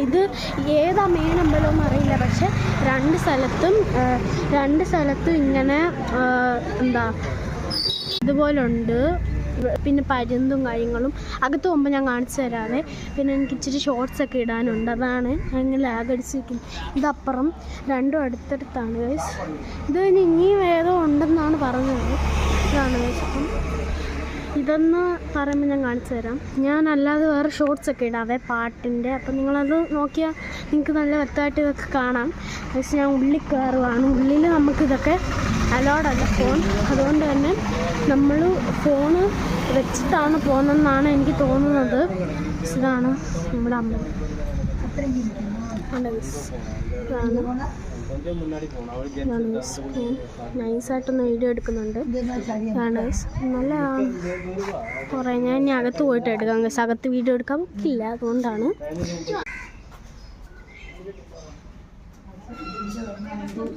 ഇത് ഏതാ മെയിൻ അമ്പലമെന്ന് അറിയില്ല. പക്ഷെ രണ്ട് സ്ഥലത്തും ഇങ്ങനെ എന്താ ഇതുപോലുണ്ട്. പിന്നെ പരുന്തും കാര്യങ്ങളും അകത്ത് പോകുമ്പോൾ ഞാൻ കാണിച്ചു തരാവേ. പിന്നെ എനിക്ക് ഇച്ചിരി ഷോർട്സൊക്കെ ഇടാനുണ്ട്, അതാണ് അങ്ങനെ ലാഗടിച്ചിരിക്കുന്നത്. ഇതപ്പുറം രണ്ടും അടുത്തടുത്താണ് ഗൈസ്. ഇത് ഇനിയും ഏതോ ഉണ്ടെന്നാണ് പറഞ്ഞത്. ഇതാണ് ഗൈസ്. അപ്പം ഇതൊന്ന് പറയുമ്പോൾ ഞാൻ കാണിച്ചു തരാം. ഞാൻ അല്ലാതെ വേറെ ഷോർട്സൊക്കെ ഇടാവേ പാട്ടിൻ്റെ. അപ്പം നിങ്ങളത് നോക്കിയാൽ നിങ്ങൾക്ക് നല്ല വ്യക്തമായിട്ട് ഇതൊക്കെ കാണാം. പക്ഷേ ഞാൻ ഉള്ളിൽ കയറുവാണ്. ഉള്ളിൽ നമുക്കിതൊക്കെ അലോഡല്ല ഫോൺ. അതുകൊണ്ട് തന്നെ നമ്മൾ ഫോണ് വെച്ചിട്ടാണ് പോകുന്നതെന്നാണ് എനിക്ക് തോന്നുന്നത്. ഇതാണ് നമ്മുടെ അമ്പലം. നൈസായിട്ടൊന്ന് വീഡിയോ എടുക്കുന്നുണ്ട്. നല്ല കുറേ ഞാൻ ഇനി അകത്ത് പോയിട്ട് എടുക്കാം. അകത്ത് വീഡിയോ എടുക്കാൻ പറ്റില്ല, അതുകൊണ്ടാണ്.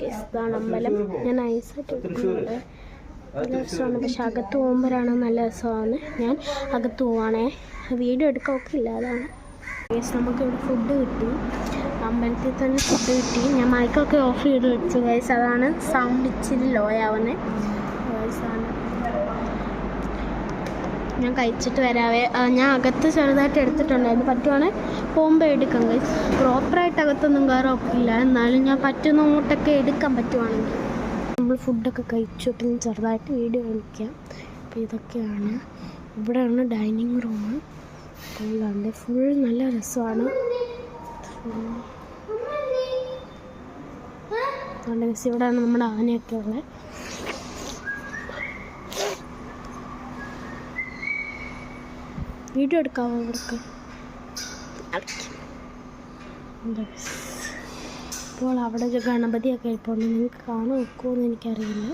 ഇതാണ് അമ്പലം. ഞാൻ നൈസായിട്ട് എടുക്കുന്നുണ്ട്. നല്ല രസമാണ്. പക്ഷെ അകത്ത് പോകുമ്പോഴാണ് നല്ല രസമാണ്. ഞാൻ അകത്ത് പോവാണേ, വീഡിയോ എടുക്കാനൊക്കെ ഇല്ല, അതാണ്. നമുക്കിവിടെ ഫുഡ് കിട്ടി, അമ്പലത്തിൽ തന്നെ ഫുഡ് കിട്ടി. ഞാൻ മൈക്കൊക്കെ ഓഫ് ചെയ്ത് വെച്ചു ഗൈസ്, അതാണ് സൗണ്ട് ഇച്ചിരി ലോ ആവുന്നത് ഗൈസാണ്. ഞാൻ കഴിച്ചിട്ട് വരാവേ. ഞാൻ അകത്ത് ചെറുതായിട്ട് എടുത്തിട്ടുണ്ടായിരുന്നു. പറ്റുവാണെങ്കിൽ പോകുമ്പോൾ എടുക്കാം ഗൈസ്. പ്രോപ്പറായിട്ട് അകത്തൊന്നും കയറൊക്കില്ല, എന്നാലും ഞാൻ പറ്റുന്ന അങ്ങോട്ടൊക്കെ എടുക്കാൻ പറ്റുവാണെങ്കിൽ. നമ്മൾ ഫുഡൊക്കെ കഴിച്ചു. പിന്നെ ചെറുതായിട്ട് വീഡിയോ കളിക്കാം. അപ്പോൾ ഇതൊക്കെയാണ്, ഇവിടെയാണ് ഡൈനിങ് റൂം. കണ്ട് ഫുൾ നല്ല രസമാണ്. ഇവിടെയാണ് നമ്മുടെ ആനയൊക്കെ ഉള്ളത്. വീഡിയോ എടുക്കാമോ അവർക്ക്? ഇപ്പോൾ അവിടെ ഒരു ഗണപതിയൊക്കെ ഇരിപ്പുണ്ട്. നിങ്ങൾക്ക് കാണാൻ വെക്കുമോയെന്ന് എനിക്കറിയില്ല.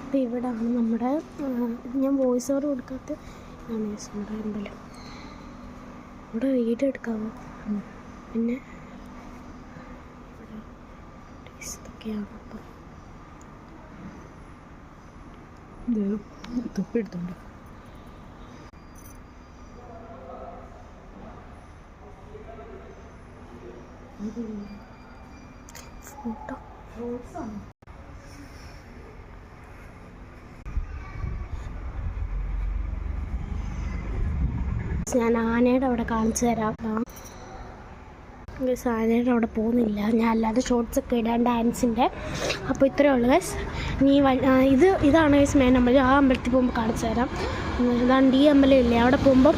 അപ്പോൾ ഇവിടെയാണ് നമ്മുടെ, ഞാൻ വോയിസ് ഓവർ കൊടുക്കാത്ത നമ്മുടെ അമ്പലം. ഇവിടെ വീഡിയോ എടുക്കാമോ? പിന്നെ ഇതൊക്കെയാണ്. അപ്പം തൊപ്പിയെടുത്തുണ്ട്. ഫോട്ടോ ഞാൻ ആനയുടെ അവിടെ കാണിച്ചു തരാം. ആനയുടെ അവിടെ പോകുന്നില്ല, ഞാൻ അല്ലാതെ ഷോർട്സൊക്കെ ഇടാൻ ഡാൻസിൻ്റെ. അപ്പോൾ ഇത്രയേ ഉള്ളൂ ഗൈസ്. ഇതാണ് ഗൈസ് മെയിൻ അമ്പലം. ആ അമ്പലത്തിൽ പോകുമ്പോൾ കാണിച്ചു തരാം. ഇതാണ് ഈ അമ്പലം ഇല്ലേ, അവിടെ പോകുമ്പോൾ